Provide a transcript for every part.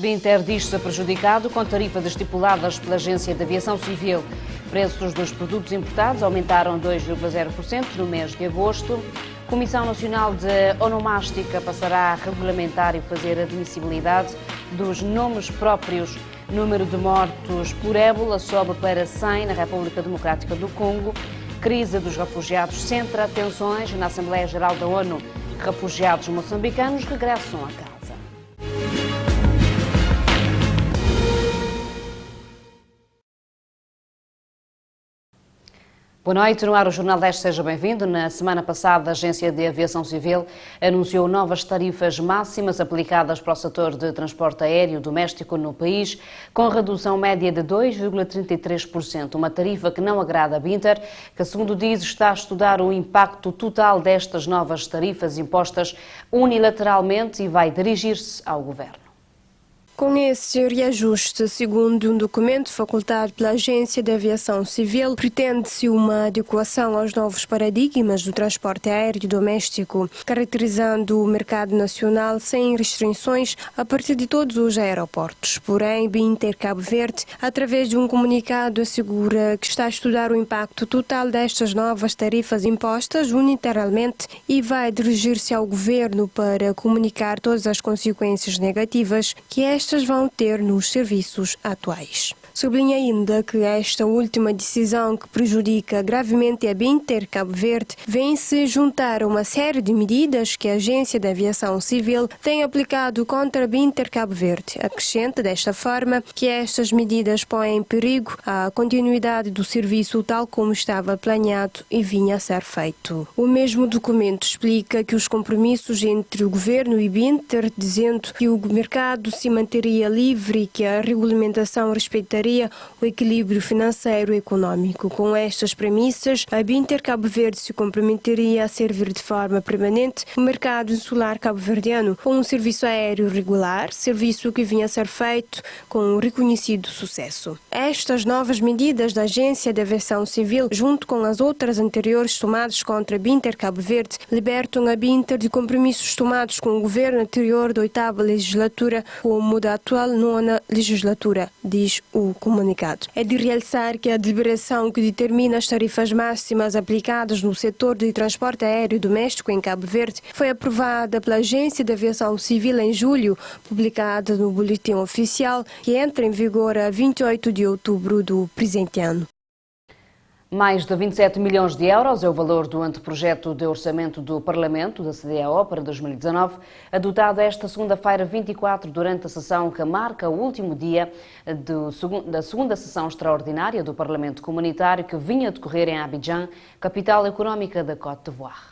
Binter diz-se prejudicado com tarifas estipuladas pela Agência de Aviação Civil. Preços dos produtos importados aumentaram 2,0% no mês de agosto. Comissão Nacional de Onomástica passará a regulamentar e fazer admissibilidade dos nomes próprios. Número de mortos por ébola sobe para 100 na República Democrática do Congo. Crise dos refugiados centra atenções na Assembleia Geral da ONU. Refugiados moçambicanos regressam a casa. Boa noite, no ar o Jornal 10, seja bem-vindo. Na semana passada, a Agência de Aviação Civil anunciou novas tarifas máximas aplicadas para o setor de transporte aéreo doméstico no país, com redução média de 2,33%, uma tarifa que não agrada a Binter, que, segundo diz, está a estudar o impacto total destas novas tarifas impostas unilateralmente e vai dirigir-se ao Governo. Com esse reajuste, segundo um documento facultado pela Agência de Aviação Civil, pretende-se uma adequação aos novos paradigmas do transporte aéreo doméstico, caracterizando o mercado nacional sem restrições a partir de todos os aeroportos. Porém, Binter Cabo Verde, através de um comunicado, assegura que está a estudar o impacto total destas novas tarifas impostas unilateralmente e vai dirigir-se ao Governo para comunicar todas as consequências negativas que estas vão ter nos serviços atuais. Sublinha ainda que esta última decisão, que prejudica gravemente a Binter Cabo Verde, vem se juntar a uma série de medidas que a Agência de Aviação Civil tem aplicado contra a Binter Cabo Verde. Acrescenta desta forma que estas medidas põem em perigo a continuidade do serviço tal como estava planeado e vinha a ser feito. O mesmo documento explica que os compromissos entre o Governo e Binter, dizendo que o mercado se manteria livre e que a regulamentação respeitaria o equilíbrio financeiro e econômico. Com estas premissas, a Binter Cabo Verde se comprometeria a servir de forma permanente o mercado insular cabo-verdiano com um serviço aéreo regular, serviço que vinha a ser feito com um reconhecido sucesso. Estas novas medidas da Agência de Aviação Civil, junto com as outras anteriores tomadas contra a Binter Cabo Verde, libertam a Binter de compromissos tomados com o governo anterior da 8ª legislatura como da atual 9ª legislatura, diz o comunicado. É de realçar que a deliberação que determina as tarifas máximas aplicadas no setor de transporte aéreo doméstico em Cabo Verde foi aprovada pela Agência de Aviação Civil em julho, publicada no Boletim Oficial, que entra em vigor a 28 de outubro do presente ano. Mais de 27 milhões de euros é o valor do anteprojeto de orçamento do Parlamento, da CDAO, para 2019, adotado esta segunda-feira 24, durante a sessão que marca o último dia da segunda sessão extraordinária do Parlamento Comunitário, que vinha a decorrer em Abidjan, capital económica da Côte d'Ivoire.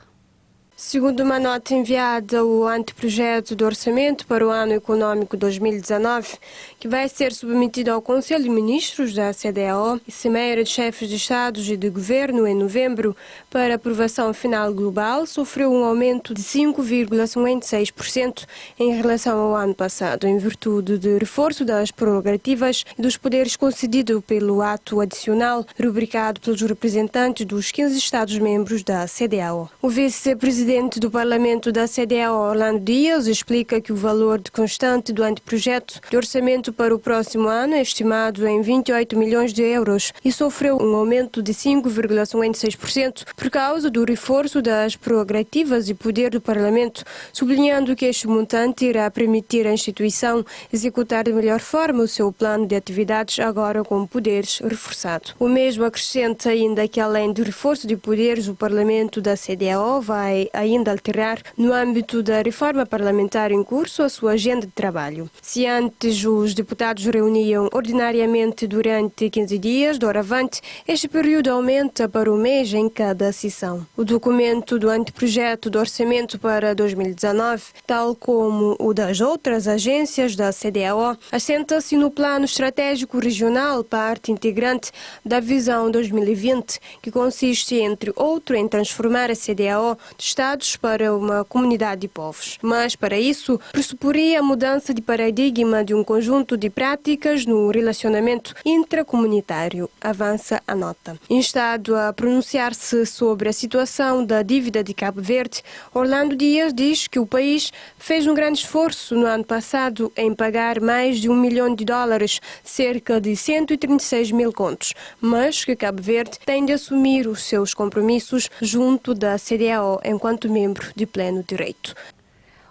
Segundo uma nota enviada, o anteprojeto de orçamento para o ano econômico 2019, que vai ser submetido ao Conselho de Ministros da CDAO e Cimeira de Chefes de Estados e de Governo em novembro para aprovação final global, sofreu um aumento de 5,56% em relação ao ano passado, em virtude de reforço das prerrogativas e dos poderes concedido pelo ato adicional rubricado pelos representantes dos 15 Estados-membros da CDAO. O vice-presidente do Parlamento da CDAO, Orlando Dias, explica que o valor de constante do anteprojeto de orçamento para o próximo ano é estimado em 28 milhões de euros e sofreu um aumento de 5,56% por causa do reforço das prerrogativas e poder do Parlamento, sublinhando que este montante irá permitir à instituição executar de melhor forma o seu plano de atividades, agora com poderes reforçado. O mesmo acrescenta ainda que, além do reforço de poderes, o Parlamento da CDAO vai ainda alterar, no âmbito da reforma parlamentar em curso, a sua agenda de trabalho. Se antes os deputados reuniam ordinariamente durante 15 dias, doravante, este período aumenta para um mês em cada sessão. O documento do anteprojeto de orçamento para 2019, tal como o das outras agências da CDAO, assenta-se no Plano Estratégico Regional, parte integrante da Visão 2020, que consiste, entre outro, em transformar a CDAO de Estado voltados para uma comunidade de povos. Mas, para isso, pressuporia a mudança de paradigma de um conjunto de práticas no relacionamento intracomunitário, avança a nota. Instado a pronunciar-se sobre a situação da dívida de Cabo Verde, Orlando Dias diz que o país fez um grande esforço no ano passado em pagar mais de $1 milhão, cerca de 136 mil contos, mas que Cabo Verde tem de assumir os seus compromissos junto da CEDEAO enquanto membro de pleno direito.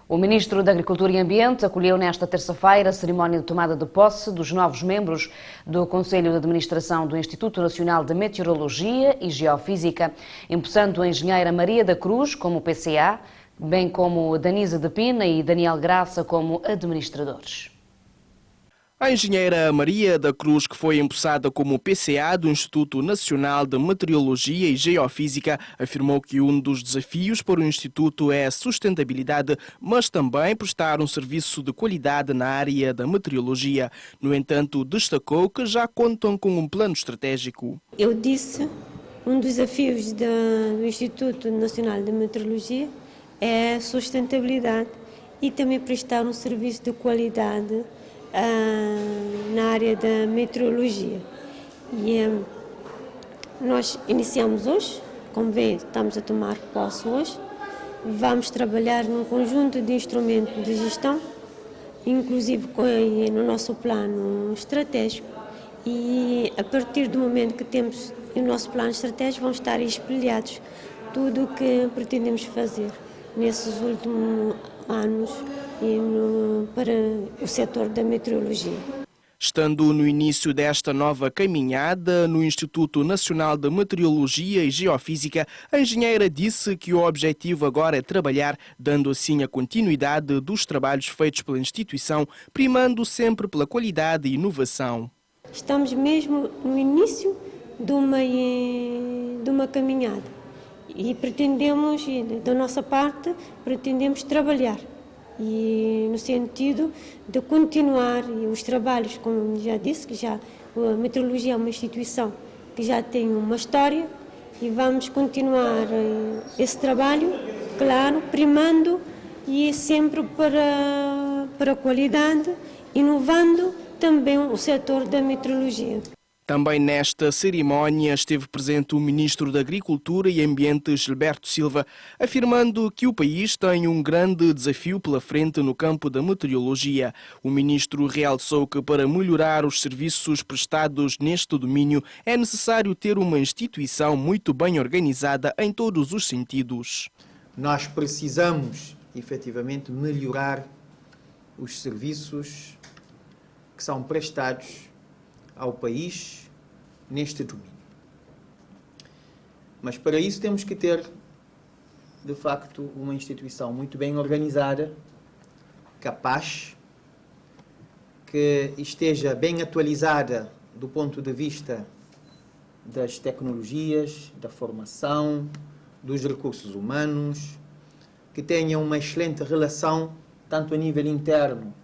O Ministro da Agricultura e Ambiente acolheu nesta terça-feira a cerimónia de tomada de posse dos novos membros do Conselho de Administração do Instituto Nacional de Meteorologia e Geofísica, empossando a engenheira Maria da Cruz como PCA, bem como Danisa de Pina e Daniel Graça como administradores. A engenheira Maria da Cruz, que foi empossada como PCA do Instituto Nacional de Meteorologia e Geofísica, afirmou que um dos desafios para o Instituto é a sustentabilidade, mas também prestar um serviço de qualidade na área da meteorologia. No entanto, destacou que já contam com um plano estratégico. Eu disse, um dos desafios do Instituto Nacional de Meteorologia é a sustentabilidade e também prestar um serviço de qualidade na área da meteorologia. E nós iniciamos hoje, como vê, estamos a tomar posse hoje. Vamos trabalhar num conjunto de instrumentos de gestão, inclusive no nosso plano estratégico. E a partir do momento que temos o nosso plano estratégico, vão estar espelhados tudo o que pretendemos fazer nesses últimos anos para o setor da meteorologia. Estando no início desta nova caminhada no Instituto Nacional de Meteorologia e Geofísica, a engenheira disse que o objetivo agora é trabalhar, dando assim a continuidade dos trabalhos feitos pela instituição, primando sempre pela qualidade e inovação. Estamos mesmo no início de uma caminhada e pretendemos, da nossa parte, pretendemos trabalhar. E no sentido de continuar os trabalhos, como já disse, que já a meteorologia é uma instituição que já tem uma história e vamos continuar esse trabalho, claro, primando e sempre para a qualidade, inovando também o setor da meteorologia. Também nesta cerimónia esteve presente o Ministro da Agricultura e Ambiente, Gilberto Silva, afirmando que o país tem um grande desafio pela frente no campo da meteorologia. O Ministro realçou que para melhorar os serviços prestados neste domínio é necessário ter uma instituição muito bem organizada em todos os sentidos. Nós precisamos, efetivamente, melhorar os serviços que são prestados ao país neste domínio. Mas para isso temos que ter, de facto, uma instituição muito bem organizada, capaz, que esteja bem atualizada do ponto de vista das tecnologias, da formação, dos recursos humanos, que tenha uma excelente relação, tanto a nível interno,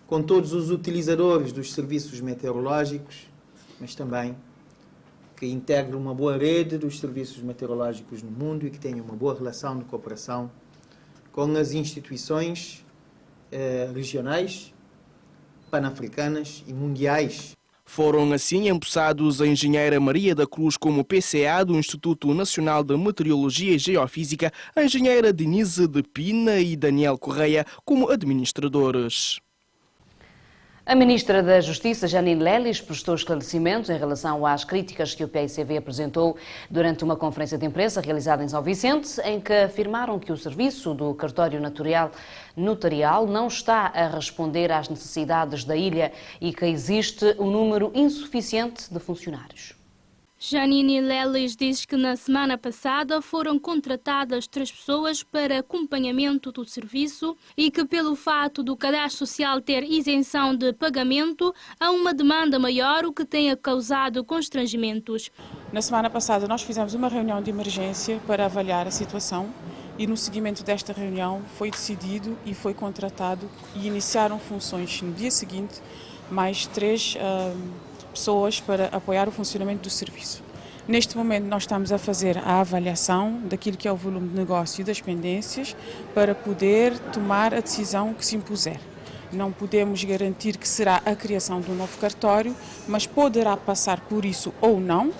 com todos os utilizadores dos serviços meteorológicos, mas também que integre uma boa rede dos serviços meteorológicos no mundo e que tenha uma boa relação de cooperação com as instituições regionais, pan-africanas e mundiais. Foram assim empossados a engenheira Maria da Cruz como PCA do Instituto Nacional de Meteorologia e Geofísica, a engenheira Denise de Pina e Daniel Correia como administradores. A Ministra da Justiça, Janine Lelis, prestou esclarecimentos em relação às críticas que o PICV apresentou durante uma conferência de imprensa realizada em São Vicente, em que afirmaram que o serviço do cartório notarial não está a responder às necessidades da ilha e que existe um número insuficiente de funcionários. Janine Lelis diz que na semana passada foram contratadas 3 pessoas para acompanhamento do serviço e que pelo fato do cadastro social ter isenção de pagamento, há uma demanda maior, o que tenha causado constrangimentos. Na semana passada nós fizemos uma reunião de emergência para avaliar a situação e no seguimento desta reunião foi decidido e foi contratado e iniciaram funções no dia seguinte mais 3 pessoas para apoiar o funcionamento do serviço. Neste momento nós estamos a fazer a avaliação daquilo que é o volume de negócio e das pendências para poder tomar a decisão que se impuser. Não podemos garantir que será a criação de um novo cartório, mas poderá passar por isso ou não,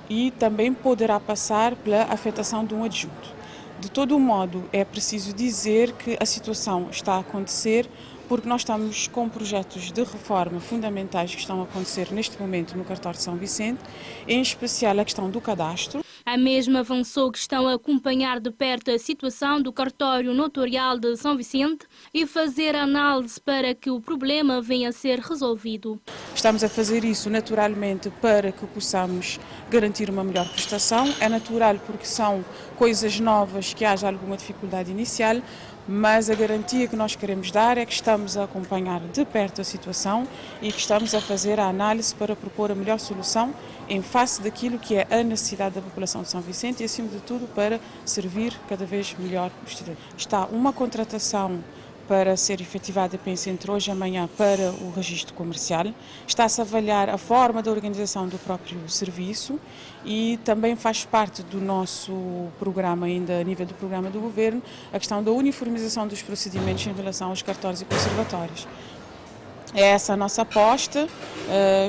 e também poderá passar pela afetação de um adjunto. De todo modo, é preciso dizer que a situação está a acontecer porque nós estamos com projetos de reforma fundamentais que estão a acontecer neste momento no cartório de São Vicente, em especial a questão do cadastro. A mesma avançou que estão a acompanhar de perto a situação do cartório notarial de São Vicente e fazer análise para que o problema venha a ser resolvido. Estamos a fazer isso naturalmente para que possamos garantir uma melhor prestação. É natural porque são coisas novas que haja alguma dificuldade inicial, mas a garantia que nós queremos dar é que estamos a acompanhar de perto a situação e que estamos a fazer a análise para propor a melhor solução em face daquilo que é a necessidade da população de São Vicente e, acima de tudo, para servir cada vez melhor os cidadãos. Está uma contratação para ser efetivada, penso, entre hoje e amanhã para o registro comercial. Está-se a avaliar a forma da organização do próprio serviço e também faz parte do nosso programa, ainda a nível do programa do Governo, a questão da uniformização dos procedimentos em relação aos cartórios e conservatórios. É essa a nossa aposta,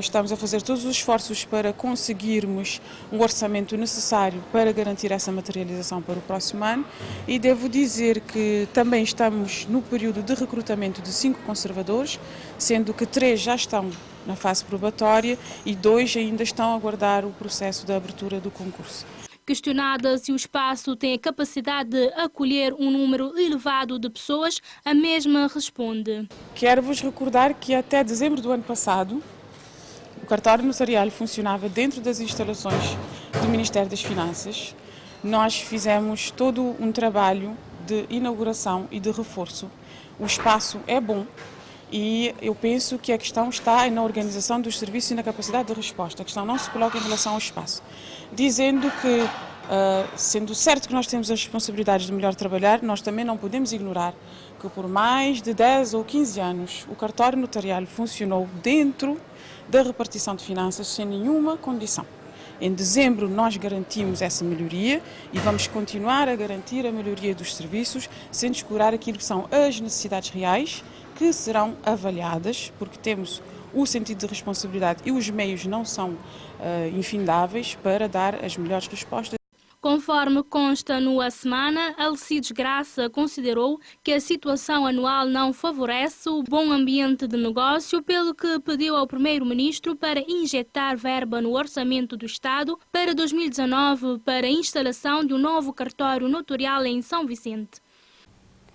estamos a fazer todos os esforços para conseguirmos um orçamento necessário para garantir essa materialização para o próximo ano e devo dizer que também estamos no período de recrutamento de 5 conservadores, sendo que 3 já estão na fase probatória e 2 ainda estão a aguardar o processo da abertura do concurso. Questionada se o espaço tem a capacidade de acolher um número elevado de pessoas, a mesma responde. Quero-vos recordar que até dezembro do ano passado, o cartório notarial funcionava dentro das instalações do Ministério das Finanças. Nós fizemos todo um trabalho de inauguração e de reforço. O espaço é bom. E eu penso que a questão está na organização dos serviços e na capacidade de resposta. A questão não se coloca em relação ao espaço. Dizendo que, sendo certo que nós temos as responsabilidades de melhor trabalhar, nós também não podemos ignorar que por mais de 10 ou 15 anos o cartório notarial funcionou dentro da repartição de finanças sem nenhuma condição. Em dezembro nós garantimos essa melhoria e vamos continuar a garantir a melhoria dos serviços sem descurar aquilo que são as necessidades reais que serão avaliadas, porque temos o sentido de responsabilidade e os meios não são infindáveis para dar as melhores respostas. Conforme consta no A Semana, Alcides Graça considerou que a situação anual não favorece o bom ambiente de negócio, pelo que pediu ao Primeiro-Ministro para injetar verba no Orçamento do Estado para 2019 para a instalação de um novo cartório notarial em São Vicente.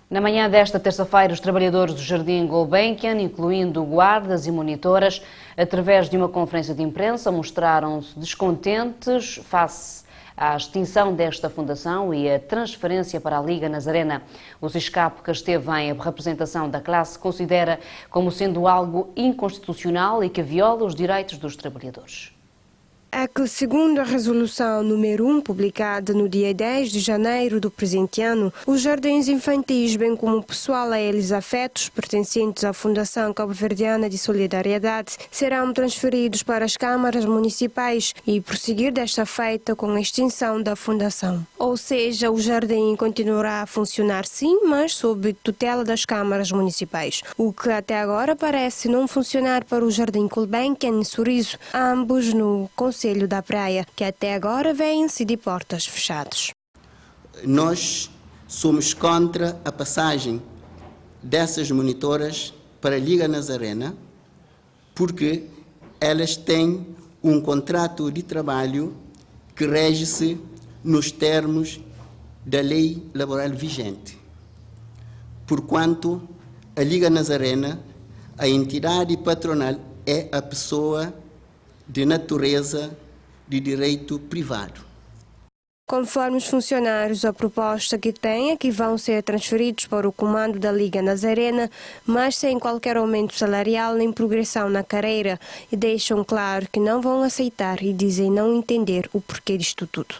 Na manhã desta terça-feira, os trabalhadores do Jardim Gulbenkian, incluindo guardas e monitoras, através de uma conferência de imprensa, mostraram-se descontentes face à extinção desta fundação e a transferência para a Liga Nazarena. O SISCAP, que esteve em representação da classe, considera como sendo algo inconstitucional e que viola os direitos dos trabalhadores. É que, segundo a resolução número 1, publicada no dia 10 de janeiro do presente ano, os jardins infantis, bem como o pessoal a eles afetos, pertencentes à Fundação Cabo-Verdiana de Solidariedade, serão transferidos para as câmaras municipais e prosseguir desta feita com a extinção da fundação. Ou seja, o jardim continuará a funcionar sim, mas sob tutela das câmaras municipais, o que até agora parece não funcionar para o Jardim Gulbenkian e Sorriso, ambos no Conselho da Praia, que até agora vêm-se de portas fechadas. Nós somos contra a passagem dessas monitoras para a Liga Nazarena, porque elas têm um contrato de trabalho que rege-se nos termos da lei laboral vigente. Porquanto a Liga Nazarena, a entidade patronal, é a pessoa de natureza de direito privado. Conforme os funcionários, a proposta que têm é que vão ser transferidos para o comando da Liga Nazarena, mas sem qualquer aumento salarial nem progressão na carreira, e deixam claro que não vão aceitar e dizem não entender o porquê disto tudo.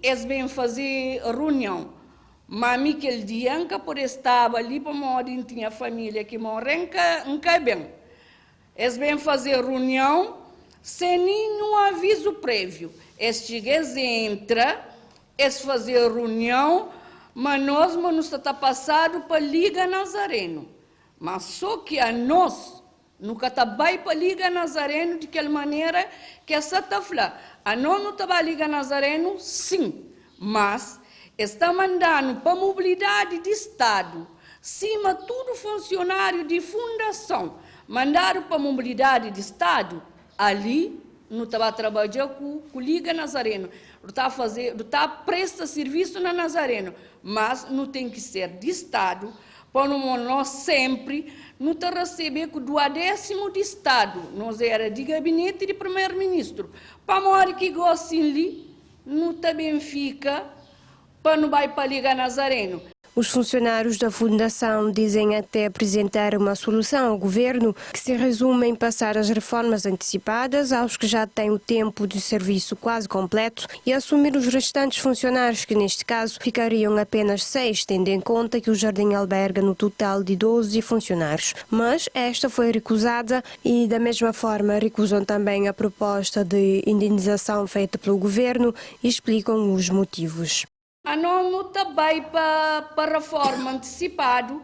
Eles vêm fazer reunião, mas aquele dia nunca por estar ali para onde tinha família que morre, nunca bem. Eles vêm fazer reunião, sem nenhum aviso prévio. Este entra, fazer reunião, mas nós não está passado para Liga Nazareno. Mas só que a nós nunca está bem para Liga Nazareno de aquela maneira que essa está falando. A nós não está para Liga Nazareno, sim, mas está mandando para a mobilidade de Estado, cima tudo funcionário de fundação, mandaram para a mobilidade de Estado, ali não estava trabalhando com Liga Nazareno, está a prestar serviço na Nazareno, mas não tem que ser de Estado, para nós sempre não está receber com o 20º de Estado, nós era de gabinete de primeiro-ministro, para a hora que gosta ali, não também fica, para não vai para Liga Nazareno. Os funcionários da Fundação dizem até apresentar uma solução ao governo que se resume em passar as reformas antecipadas aos que já têm o tempo de serviço quase completo e assumir os restantes funcionários, que neste caso ficariam apenas 6, tendo em conta que o Jardim alberga no total de 12 funcionários. Mas esta foi recusada e, da mesma forma, recusam também a proposta de indenização feita pelo governo e explicam os motivos. A não está bem para a reforma antecipada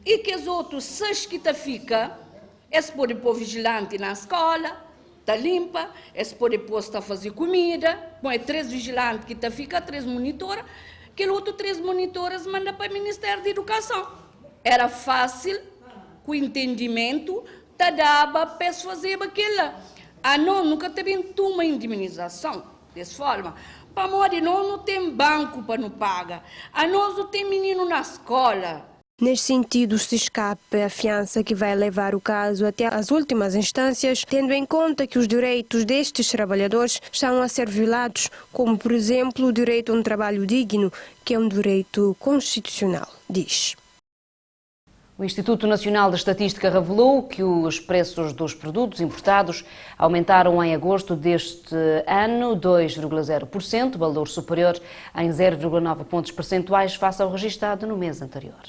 e que os outros 6 que fica, eles podem pôr vigilante na escola, está limpa, eles podem pôr a fazer comida, põe 3 vigilantes que fica, 3 monitoras, que o outro 3 monitoras manda para o Ministério da Educação. Era fácil, com entendimento, dava para fazer aquilo. A nós nunca teve uma indemnização dessa forma. Para nós não tem banco para não pagar. A nós não tem menino na escola. Neste sentido, se escape a fiança que vai levar o caso até as últimas instâncias, tendo em conta que os direitos destes trabalhadores estão a ser violados, como, por exemplo, o direito a um trabalho digno, que é um direito constitucional, diz. O Instituto Nacional de Estatística revelou que os preços dos produtos importados aumentaram em agosto deste ano 2,0%, valor superior em 0,9 pontos percentuais face ao registado no mês anterior.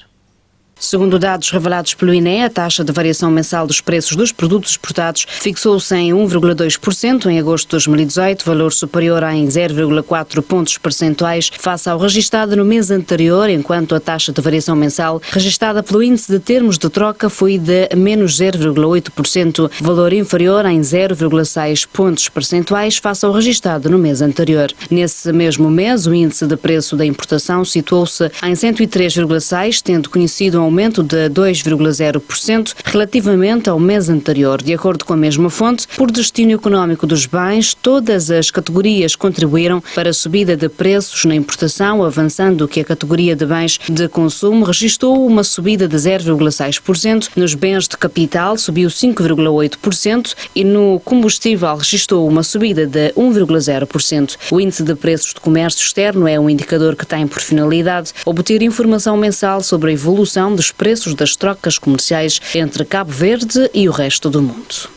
Segundo dados revelados pelo INE, a taxa de variação mensal dos preços dos produtos exportados fixou-se em 1,2% em agosto de 2018, valor superior em 0,4 pontos percentuais face ao registado no mês anterior, enquanto a taxa de variação mensal registada pelo índice de termos de troca foi de menos 0,8%, valor inferior em 0,6 pontos percentuais face ao registado no mês anterior. Nesse mesmo mês, o índice de preço da importação situou-se em 103,6, tendo conhecido um aumento de 2,0% relativamente ao mês anterior. De acordo com a mesma fonte, por destino económico dos bens, todas as categorias contribuíram para a subida de preços na importação, avançando que a categoria de bens de consumo registrou uma subida de 0,6%, nos bens de capital subiu 5,8% e no combustível registrou uma subida de 1,0%. O índice de preços de comércio externo é um indicador que tem por finalidade obter informação mensal sobre a evolução dos preços das trocas comerciais entre Cabo Verde e o resto do mundo.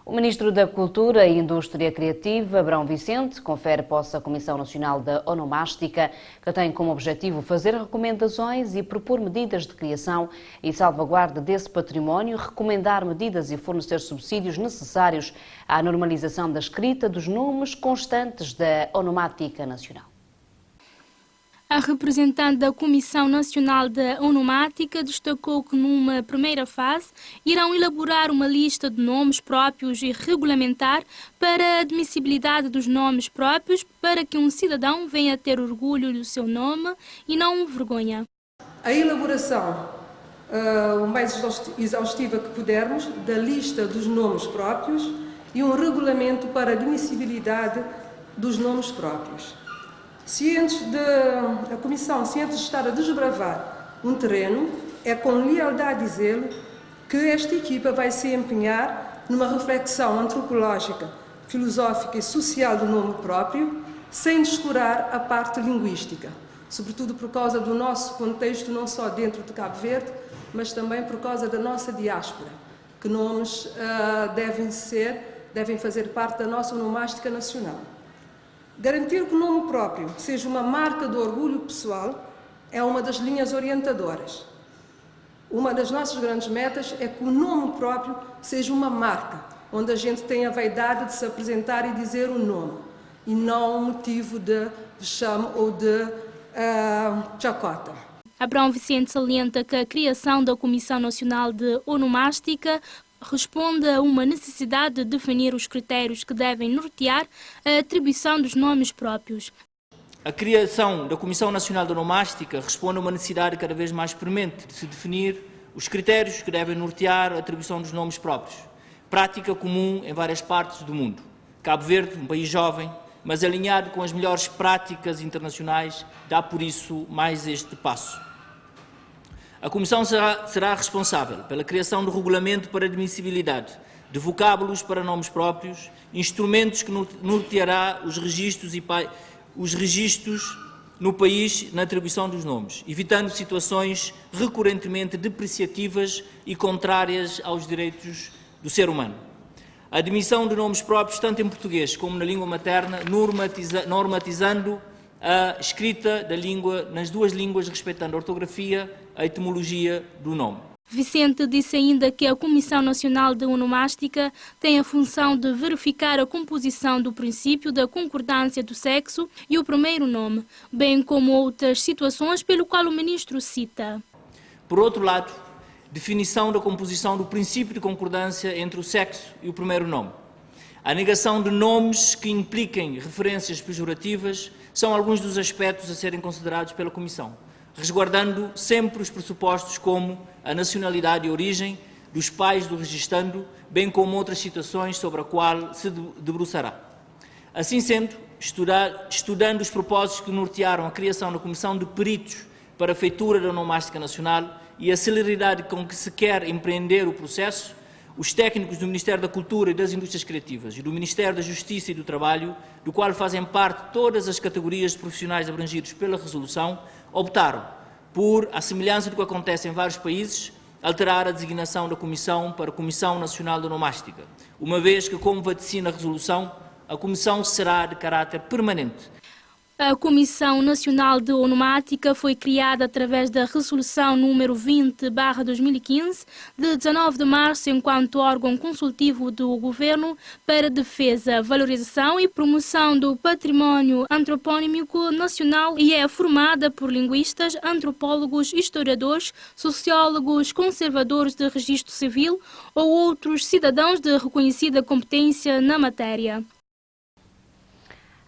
O Ministro da Cultura e Indústria Criativa, Abrão Vicente, confere posse à Comissão Nacional da Onomástica, que tem como objetivo fazer recomendações e propor medidas de criação e salvaguarda desse património, recomendar medidas e fornecer subsídios necessários à normalização da escrita dos nomes constantes da onomática nacional. A representante da Comissão Nacional da Onomática destacou que, numa primeira fase, irão elaborar uma lista de nomes próprios e regulamentar para a admissibilidade dos nomes próprios para que um cidadão venha a ter orgulho do seu nome e não vergonha. A elaboração o mais exaustiva que pudermos da lista dos nomes próprios e um regulamento para a admissibilidade dos nomes próprios. A Comissão, ciente de estar a desbravar um terreno, é com lealdade dizer que esta equipa vai se empenhar numa reflexão antropológica, filosófica e social do nome próprio, sem descurar a parte linguística, sobretudo por causa do nosso contexto, não só dentro de Cabo Verde, mas também por causa da nossa diáspora, que nomes devem fazer parte da nossa onomástica nacional. Garantir que o nome próprio seja uma marca de orgulho pessoal é uma das linhas orientadoras. Uma das nossas grandes metas é que o nome próprio seja uma marca onde a gente tem a vaidade de se apresentar e dizer o nome, e não um motivo de vexame ou de chacota. Abrão Vicente salienta que a criação da Comissão Nacional de Onomástica responde a uma necessidade de definir os critérios que devem nortear a atribuição dos nomes próprios. A criação da Comissão Nacional de Onomástica responde a uma necessidade cada vez mais premente de se definir os critérios que devem nortear a atribuição dos nomes próprios. Prática comum em várias partes do mundo. Cabo Verde, um país jovem, mas alinhado com as melhores práticas internacionais, dá por isso mais este passo. A Comissão será responsável pela criação de regulamento para admissibilidade, de vocábulos para nomes próprios, instrumentos que norteará os registros no país na atribuição dos nomes, evitando situações recorrentemente depreciativas e contrárias aos direitos do ser humano. A admissão de nomes próprios, tanto em português como na língua materna, normatizando a escrita da língua nas duas línguas, respeitando a ortografia, a etimologia do nome. Vicente disse ainda que a Comissão Nacional de Onomástica tem a função de verificar a composição do princípio da concordância do sexo e o primeiro nome, bem como outras situações pelo qual o ministro cita. Por outro lado, definição da composição do princípio de concordância entre o sexo e o primeiro nome. A negação de nomes que impliquem referências pejorativas são alguns dos aspectos a serem considerados pela Comissão, resguardando sempre os pressupostos como a nacionalidade e origem dos pais do registando, bem como outras situações sobre a qual se debruçará. Assim sendo, estudando os propósitos que nortearam a criação da Comissão de Peritos para a feitura da Onomástica Nacional e a celeridade com que se quer empreender o processo, os técnicos do Ministério da Cultura e das Indústrias Criativas e do Ministério da Justiça e do Trabalho, do qual fazem parte todas as categorias de profissionais abrangidos pela resolução, optaram por, à semelhança do que acontece em vários países, alterar a designação da Comissão para a Comissão Nacional de Onomástica, uma vez que, como vaticina a resolução, a Comissão será de caráter permanente. A Comissão Nacional de Onomática foi criada através da Resolução número 20/2015, de 19 de março, enquanto órgão consultivo do Governo para defesa, valorização e promoção do património antropónimico nacional e é formada por linguistas, antropólogos, historiadores, sociólogos, conservadores de registro civil ou outros cidadãos de reconhecida competência na matéria.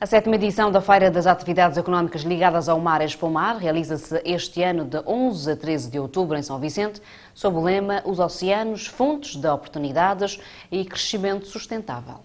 A 7ª edição da Feira das Atividades Económicas ligadas ao mar e Expomar realiza-se este ano de 11 a 13 de outubro em São Vicente, sob o lema Os Oceanos, Fontes de Oportunidades e Crescimento Sustentável.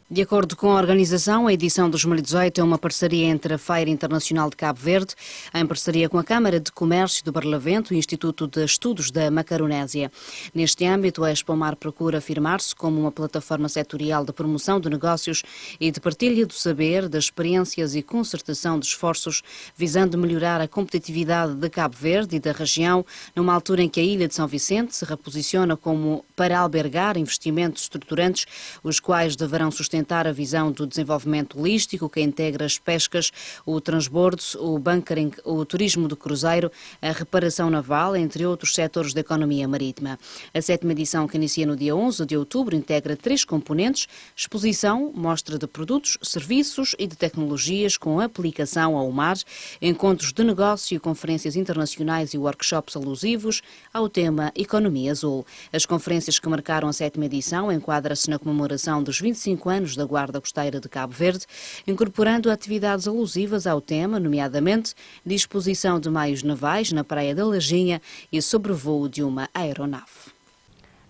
De acordo com a organização, a edição de 2018 é uma parceria entre a Feira Internacional de Cabo Verde, em parceria com a Câmara de Comércio do Barlavento e o Instituto de Estudos da Macaronésia. Neste âmbito, a Expomar procura afirmar-se como uma plataforma setorial de promoção de negócios e de partilha do saber, das experiências e concertação de esforços, visando melhorar a competitividade de Cabo Verde e da região, numa altura em que a ilha de São Vicente se reposiciona como para albergar investimentos estruturantes, os quais deverão sustentar a visão do desenvolvimento holístico que integra as pescas, o transbordo, o bunkering, o turismo de cruzeiro, a reparação naval, entre outros setores da economia marítima. A 7ª edição, que inicia no dia 11 de outubro, integra 3 componentes: exposição, mostra de produtos, serviços e de tecnologias com aplicação ao mar, encontros de negócio, conferências internacionais e workshops alusivos ao tema Economia Azul. As conferências que marcaram a 7ª edição enquadram-se na comemoração dos 25 anos da Guarda Costeira de Cabo Verde, incorporando atividades alusivas ao tema, nomeadamente disposição de meios navais na Praia da Lajinha e sobrevoo de uma aeronave.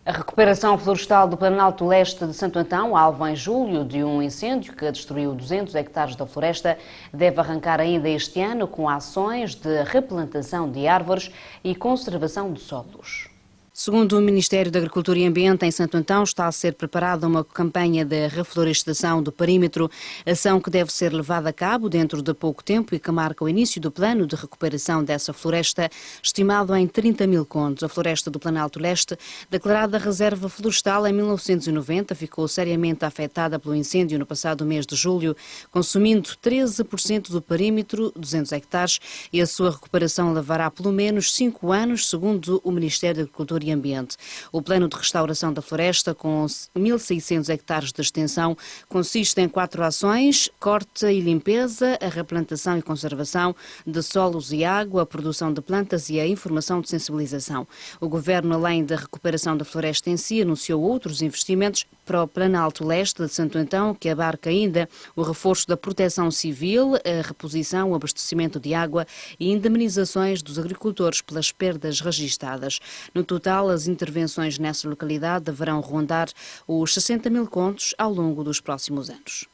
A recuperação florestal do Planalto Leste de Santo Antão, alvo em julho de um incêndio que destruiu 200 hectares da floresta, deve arrancar ainda este ano com ações de replantação de árvores e conservação de solos. Segundo o Ministério da Agricultura e Ambiente, em Santo Antão está a ser preparada uma campanha de reflorestação do perímetro, ação que deve ser levada a cabo dentro de pouco tempo e que marca o início do plano de recuperação dessa floresta, estimado em 30.000 contos. A floresta do Planalto Leste, declarada reserva florestal em 1990, ficou seriamente afetada pelo incêndio no passado mês de julho, consumindo 13% do perímetro, 200 hectares, e a sua recuperação levará pelo menos 5 anos, segundo o Ministério da Agricultura e Ambiente. O plano de restauração da floresta, com 1.600 hectares de extensão, consiste em 4 ações: corte e limpeza, a replantação e conservação de solos e água, a produção de plantas e a informação de sensibilização. O Governo, além da recuperação da floresta em si, anunciou outros investimentos para o Planalto Leste de Santo Antão, que abarca ainda o reforço da proteção civil, a reposição, o abastecimento de água e indemnizações dos agricultores pelas perdas registadas. No total, as intervenções nessa localidade deverão rondar os 60 mil contos ao longo dos próximos anos.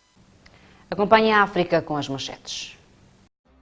Acompanhe a África com as manchetes.